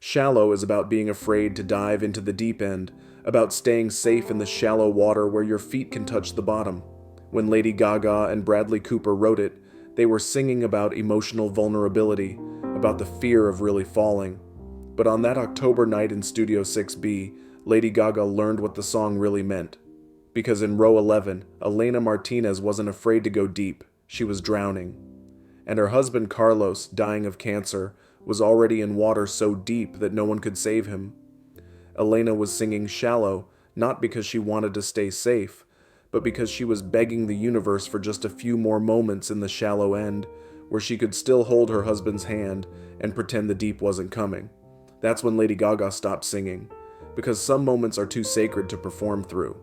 Shallow is about being afraid to dive into the deep end, about staying safe in the shallow water where your feet can touch the bottom. When Lady Gaga and Bradley Cooper wrote it, they were singing about emotional vulnerability, about the fear of really falling. But on that October night in Studio 6B, Lady Gaga learned what the song really meant. Because in row 11, Elena Martinez wasn't afraid to go deep, she was drowning. And her husband Carlos, dying of cancer, was already in water so deep that no one could save him. Elena was singing Shallow, not because she wanted to stay safe, but because she was begging the universe for just a few more moments in the shallow end, where she could still hold her husband's hand and pretend the deep wasn't coming. That's when Lady Gaga stopped singing, because some moments are too sacred to perform through.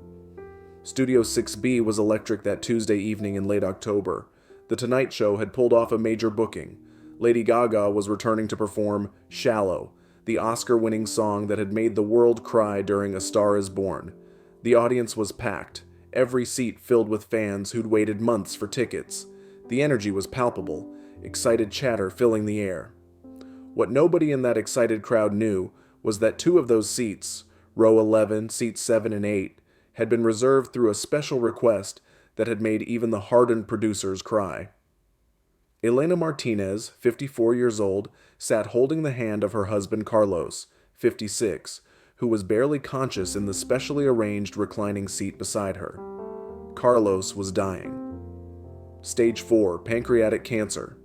Studio 6B was electric that Tuesday evening in late October. The Tonight Show had pulled off a major booking. Lady Gaga was returning to perform Shallow, the Oscar-winning song that had made the world cry during A Star Is Born. The audience was packed, every seat filled with fans who'd waited months for tickets. The energy was palpable, excited chatter filling the air. What nobody in that excited crowd knew was that 2 of those seats, row 11, seats 7 and 8, had been reserved through a special request that had made even the hardened producers cry. Elena Martinez, 54 years old, sat holding the hand of her husband Carlos, 56, who was barely conscious in the specially arranged reclining seat beside her. Carlos was dying. Stage 4, pancreatic cancer.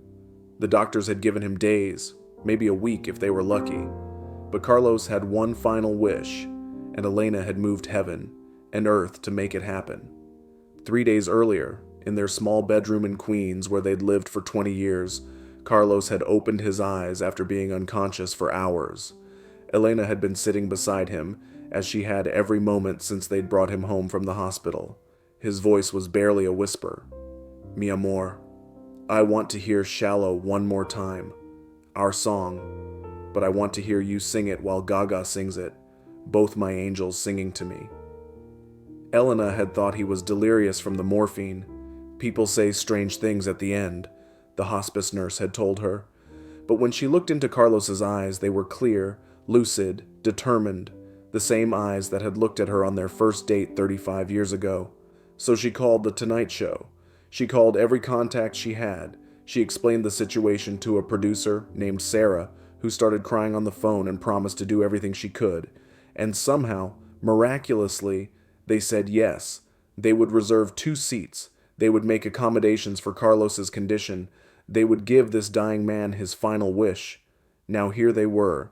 The doctors had given him days, maybe a week if they were lucky. But Carlos had one final wish, and Elena had moved heaven and earth to make it happen. 3 days earlier, in their small bedroom in Queens where they'd lived for 20 years, Carlos had opened his eyes after being unconscious for hours. Elena had been sitting beside him, as she had every moment since they'd brought him home from the hospital. His voice was barely a whisper. Mi amor, I want to hear Shallow one more time. Our song. But I want to hear you sing it while Gaga sings it, both my angels singing to me. Elena had thought he was delirious from the morphine. People say strange things at the end, the hospice nurse had told her. But when she looked into Carlos's eyes, they were clear, lucid, determined, the same eyes that had looked at her on their first date 35 years ago. So she called The Tonight Show. She called every contact she had. She explained the situation to a producer named Sarah, who started crying on the phone and promised to do everything she could. And somehow, miraculously, they said yes. They would reserve 2 seats. They would make accommodations for Carlos's condition. They would give this dying man his final wish. Now here they were.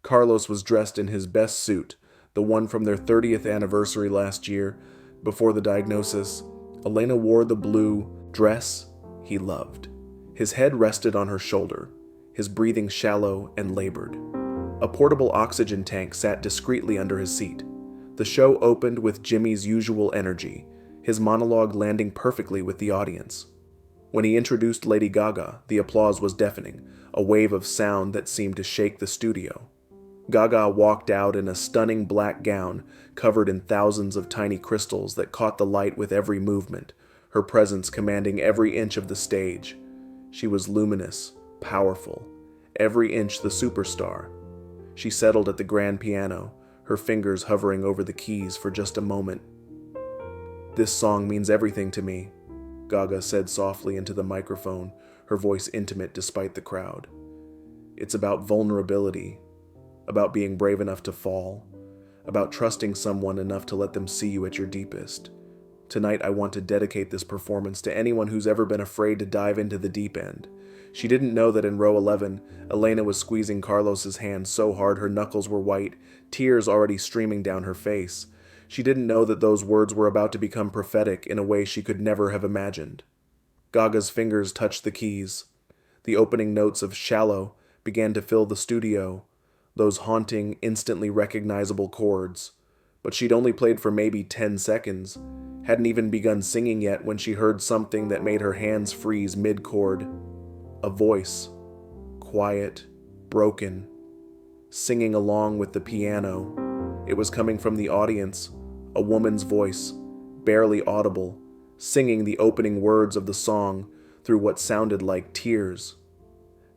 Carlos was dressed in his best suit, the one from their 30th anniversary last year. Before the diagnosis, Elena wore the blue dress he loved. His head rested on her shoulder, his breathing shallow and labored. A portable oxygen tank sat discreetly under his seat. The show opened with Jimmy's usual energy, his monologue landing perfectly with the audience. When he introduced Lady Gaga, the applause was deafening, a wave of sound that seemed to shake the studio. Gaga walked out in a stunning black gown, covered in thousands of tiny crystals that caught the light with every movement, her presence commanding every inch of the stage. She was luminous, powerful, every inch the superstar. She settled at the grand piano, her fingers hovering over the keys for just a moment. This song means everything to me, Gaga said softly into the microphone, her voice intimate despite the crowd. It's about vulnerability, about being brave enough to fall, about trusting someone enough to let them see you at your deepest. Tonight I want to dedicate this performance to anyone who's ever been afraid to dive into the deep end. She didn't know that in row 11, Elena was squeezing Carlos's hand so hard her knuckles were white, tears already streaming down her face. She didn't know that those words were about to become prophetic in a way she could never have imagined. Gaga's fingers touched the keys. The opening notes of Shallow began to fill the studio, those haunting, instantly recognizable chords. But she'd only played for maybe 10 seconds, hadn't even begun singing yet when she heard something that made her hands freeze mid-chord. A voice, quiet, broken, singing along with the piano. It was coming from the audience, a woman's voice, barely audible, singing the opening words of the song through what sounded like tears.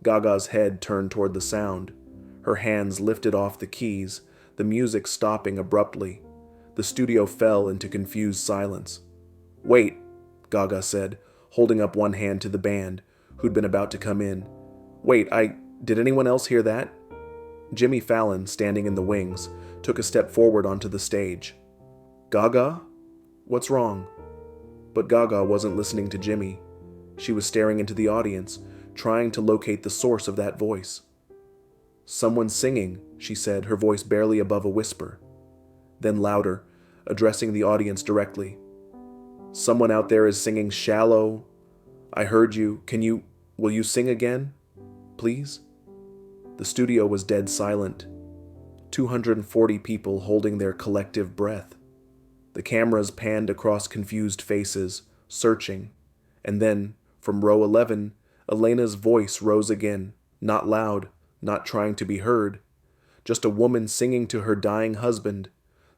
Gaga's head turned toward the sound. Her hands lifted off the keys, the music stopping abruptly. The studio fell into confused silence. "Wait," Gaga said, holding up one hand to the band, who'd been about to come in. "Wait, did anyone else hear that?" Jimmy Fallon, standing in the wings, took a step forward onto the stage. "Gaga? What's wrong?" But Gaga wasn't listening to Jimmy. She was staring into the audience, trying to locate the source of that voice. "Someone's singing," she said, her voice barely above a whisper. Then louder, addressing the audience directly. "Someone out there is singing Shallow. I heard you. Will you sing again? Please?" The studio was dead silent. 240 people holding their collective breath. The cameras panned across confused faces, searching. And then, from row 11, Elena's voice rose again, not loud, not trying to be heard. Just a woman singing to her dying husband,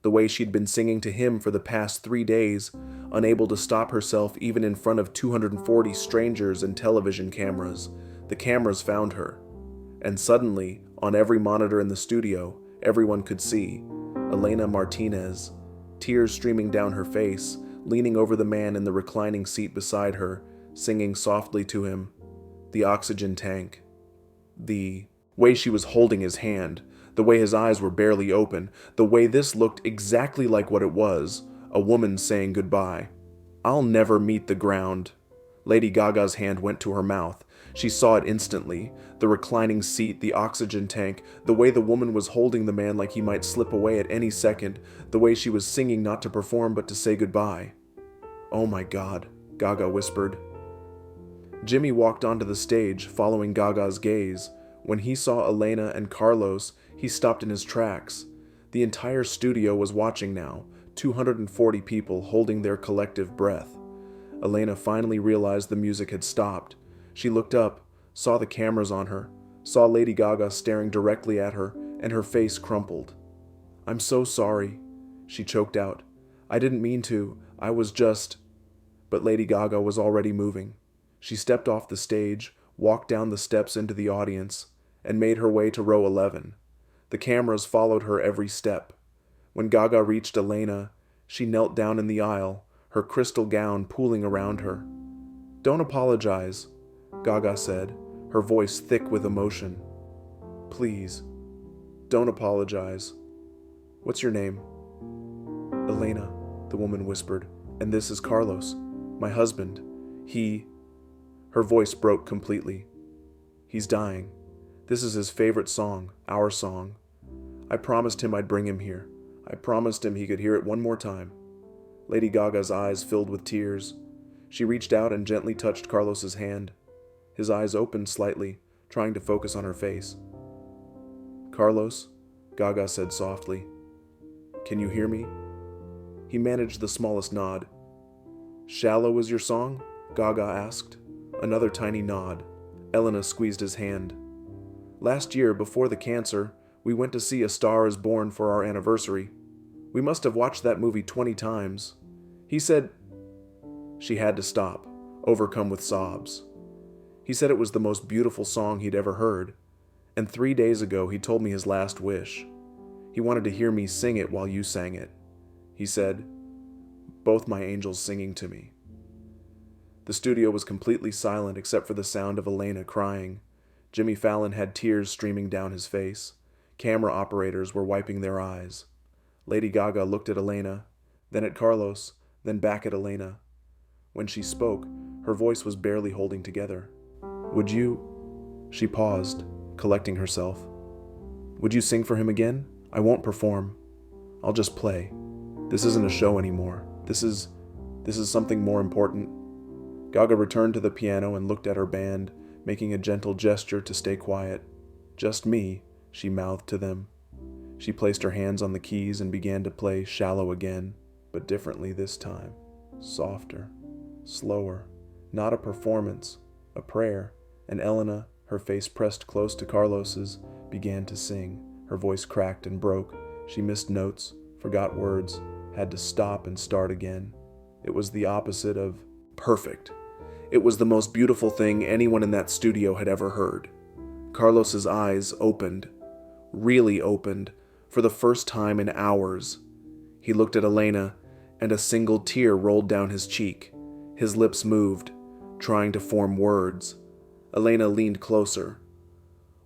the way she'd been singing to him for the past 3 days, unable to stop herself even in front of 240 strangers and television cameras. The cameras found her. And suddenly, on every monitor in the studio, everyone could see Elena Martinez, tears streaming down her face, leaning over the man in the reclining seat beside her, singing softly to him. The oxygen tank. The way she was holding his hand, the way his eyes were barely open, the way this looked exactly like what it was, a woman saying goodbye. "I'll never meet the ground." Lady Gaga's hand went to her mouth. She saw it instantly. The reclining seat, the oxygen tank, the way the woman was holding the man like he might slip away at any second, the way she was singing not to perform but to say goodbye. "Oh my God," Gaga whispered. Jimmy walked onto the stage, following Gaga's gaze. When he saw Elena and Carlos, he stopped in his tracks. The entire studio was watching now, 240 people holding their collective breath. Elena finally realized the music had stopped. She looked up, saw the cameras on her, saw Lady Gaga staring directly at her, and her face crumpled. "I'm so sorry," she choked out. "I didn't mean to. I was just—" But Lady Gaga was already moving. She stepped off the stage, walked down the steps into the audience, and made her way to row 11. The cameras followed her every step. When Gaga reached Elena, she knelt down in the aisle, her crystal gown pooling around her. "Don't apologize," Gaga said, her voice thick with emotion. "Please, don't apologize. What's your name?" "Elena," the woman whispered, "and this is Carlos, my husband. Her voice broke completely. "He's dying. This is his favorite song, our song. I promised him I'd bring him here. I promised him he could hear it one more time." Lady Gaga's eyes filled with tears. She reached out and gently touched Carlos's hand. His eyes opened slightly, trying to focus on her face. "Carlos," Gaga said softly, "can you hear me?" He managed the smallest nod. "Shallow is your song?" Gaga asked. Another tiny nod. Elena squeezed his hand. "Last year, before the cancer, we went to see A Star is Born for our anniversary. We must have watched that movie 20 times. He said—" She had to stop, overcome with sobs. "He said it was the most beautiful song he'd ever heard. And 3 days ago he told me his last wish. He wanted to hear me sing it while you sang it. He said, 'Both my angels singing to me.'" The studio was completely silent except for the sound of Elena crying. Jimmy Fallon had tears streaming down his face. Camera operators were wiping their eyes. Lady Gaga looked at Elena, then at Carlos, then back at Elena. When she spoke, her voice was barely holding together. "Would you—" She paused, collecting herself. "Would you sing for him again? I won't perform. I'll just play. This isn't a show anymore. This is something more important." Gaga returned to the piano and looked at her band, making a gentle gesture to stay quiet. "Just me," she mouthed to them. She placed her hands on the keys and began to play Shallow again, but differently this time. Softer, slower, not a performance, a prayer, and Elena, her face pressed close to Carlos's, began to sing. Her voice cracked and broke. She missed notes, forgot words, had to stop and start again. It was the opposite of perfect. It was the most beautiful thing anyone in that studio had ever heard. Carlos's eyes opened. really opened, for the first time in hours. He looked at Elena, and a single tear rolled down his cheek. His lips moved, trying to form words. Elena leaned closer.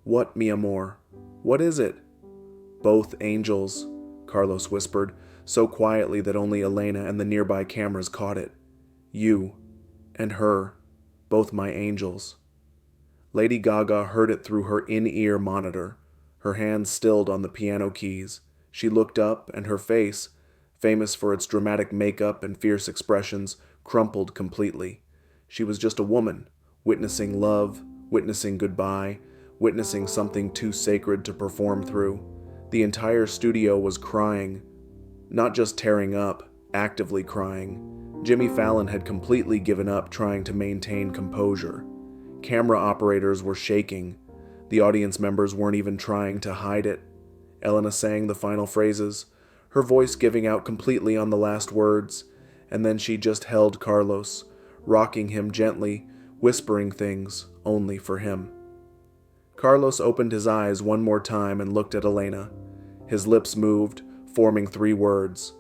"What, mi amor? What is it?" "Both angels," Carlos whispered, so quietly that only Elena and the nearby cameras caught it. "You and her, both my angels." Lady Gaga heard it through her in-ear monitor. Her hands stilled on the piano keys. She looked up, and her face, famous for its dramatic makeup and fierce expressions, crumpled completely. She was just a woman, witnessing love, witnessing goodbye, witnessing something too sacred to perform through. The entire studio was crying. Not just tearing up, actively crying. Jimmy Fallon had completely given up trying to maintain composure. Camera operators were shaking. The audience members weren't even trying to hide it. Elena sang the final phrases, her voice giving out completely on the last words, and then she just held Carlos, rocking him gently, whispering things only for him. Carlos opened his eyes one more time and looked at Elena. His lips moved, forming 3 words.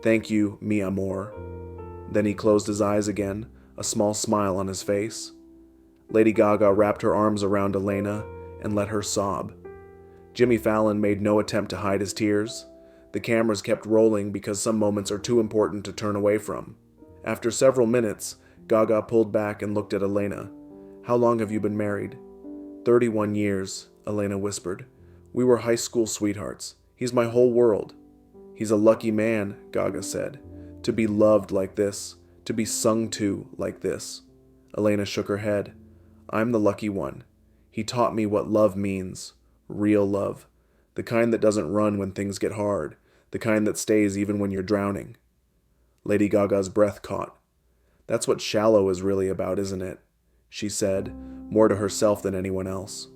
"Thank you, mi amor." Then he closed his eyes again, a small smile on his face. Lady Gaga wrapped her arms around Elena and let her sob. Jimmy Fallon made no attempt to hide his tears. The cameras kept rolling because some moments are too important to turn away from. After several minutes, Gaga pulled back and looked at Elena. "How long have you been married?" 31 years, Elena whispered. "We were high school sweethearts. He's my whole world." "He's a lucky man," Gaga said, "to be loved like this, to be sung to like this." Elena shook her head. "I'm the lucky one. He taught me what love means. Real love. The kind that doesn't run when things get hard. The kind that stays even when you're drowning." Lady Gaga's breath caught. "That's what shallow is really about, isn't it?" she said, more to herself than anyone else.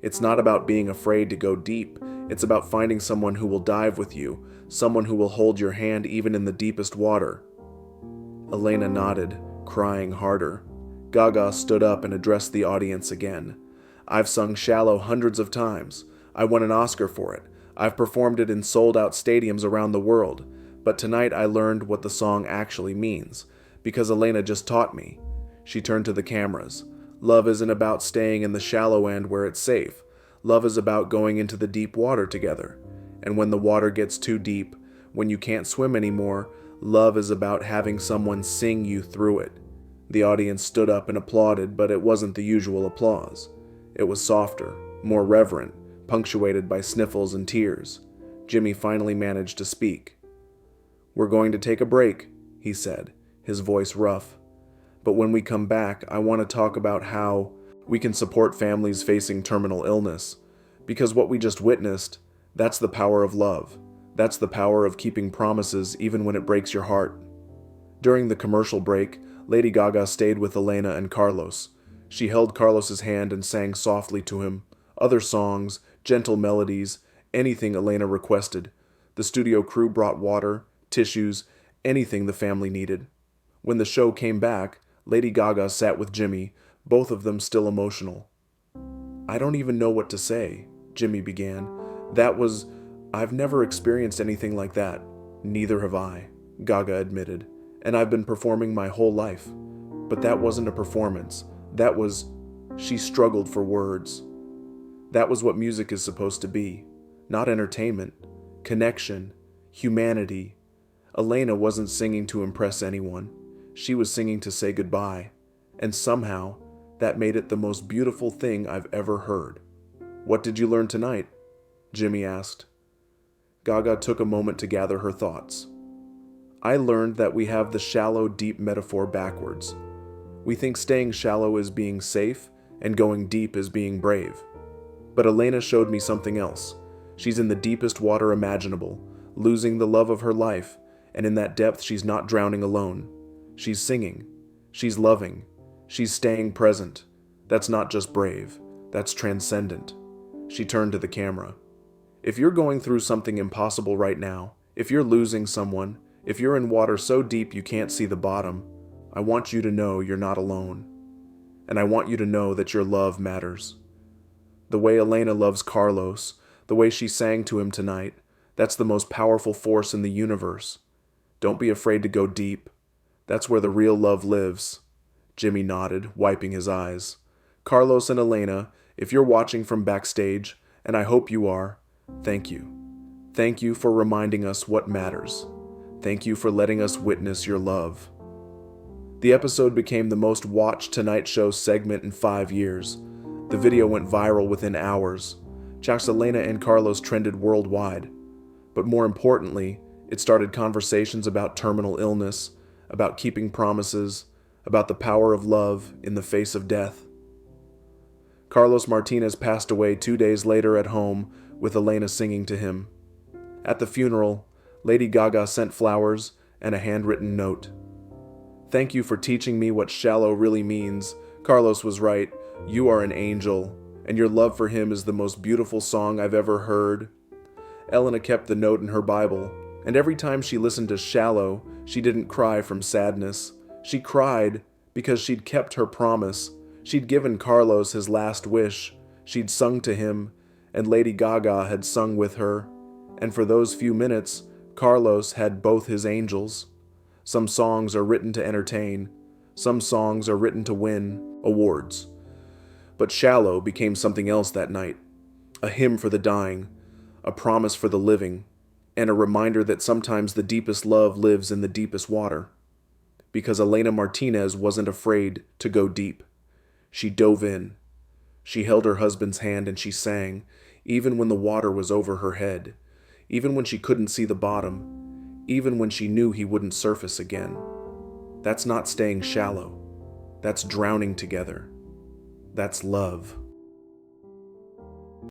"It's not about being afraid to go deep. It's about finding someone who will dive with you, someone who will hold your hand even in the deepest water." Elena nodded, crying harder. Gaga stood up and addressed the audience again. "I've sung Shallow hundreds of times. I won an Oscar for it. I've performed it in sold-out stadiums around the world. But tonight I learned what the song actually means, because Elena just taught me." She turned to the cameras. "Love isn't about staying in the shallow end where it's safe. Love is about going into the deep water together. And when the water gets too deep, when you can't swim anymore, love is about having someone sing you through it." The audience stood up and applauded, but it wasn't the usual applause. It was softer, more reverent, punctuated by sniffles and tears. Jimmy finally managed to speak. "We're going to take a break," he said, his voice rough. "But when we come back, I want to talk about how we can support families facing terminal illness. Because what we just witnessed, that's the power of love. That's the power of keeping promises even when it breaks your heart." During the commercial break, Lady Gaga stayed with Elena and Carlos. She held Carlos's hand and sang softly to him. Other songs, gentle melodies, anything Elena requested. The studio crew brought water, tissues, anything the family needed. When the show came back, Lady Gaga sat with Jimmy, both of them still emotional. "I don't even know what to say," Jimmy began. I've never experienced anything like that." "Neither have I," Gaga admitted. "And I've been performing my whole life. But that wasn't a performance. She struggled for words. "That was what music is supposed to be. Not entertainment. Connection. Humanity." Elena wasn't singing to impress anyone. She was singing to say goodbye. And somehow, that made it the most beautiful thing I've ever heard. "What did you learn tonight?" Jimmy asked. Gaga took a moment to gather her thoughts. "I learned that we have the shallow, deep metaphor backwards. We think staying shallow is being safe, and going deep is being brave. But Elena showed me something else. She's in the deepest water imaginable, losing the love of her life, and in that depth she's not drowning alone. She's singing. She's loving. She's staying present. That's not just brave. That's transcendent." She turned to the camera. "If you're going through something impossible right now, if you're losing someone, if you're in water so deep you can't see the bottom, I want you to know you're not alone. And I want you to know that your love matters. The way Elena loves Carlos, The way she sang to him tonight, that's the most powerful force in the universe. Don't be afraid to go deep. That's where the real love lives. Jimmy nodded, wiping his eyes. Carlos and Elena, if you're watching from backstage, and I hope you are, thank you. Thank you for reminding us what matters. Thank you for letting us witness your love. The episode became the most watched Tonight Show segment in 5 years. The video went viral within hours. Jack's Elena and Carlos trended worldwide. But more importantly, it started conversations about terminal illness, about keeping promises, about the power of love in the face of death. Carlos Martinez passed away 2 days later at home with Elena singing to him. At the funeral, Lady Gaga sent flowers and a handwritten note. "Thank you for teaching me what shallow really means. Carlos was right. You are an angel, and your love for him is the most beautiful song I've ever heard." Elena kept the note in her Bible, and every time she listened to Shallow, she didn't cry from sadness. She cried because she'd kept her promise. She'd given Carlos his last wish. She'd sung to him, and Lady Gaga had sung with her. And for those few minutes, Carlos had both his angels. Some songs are written to entertain. Some songs are written to win awards. But Shallow became something else that night. A hymn for the dying, a promise for the living, and a reminder that sometimes the deepest love lives in the deepest water. Because Elena Martinez wasn't afraid to go deep. She dove in. She held her husband's hand and she sang, even when the water was over her head, even when she couldn't see the bottom, even when she knew he wouldn't surface again. That's not staying shallow. That's drowning together. That's love.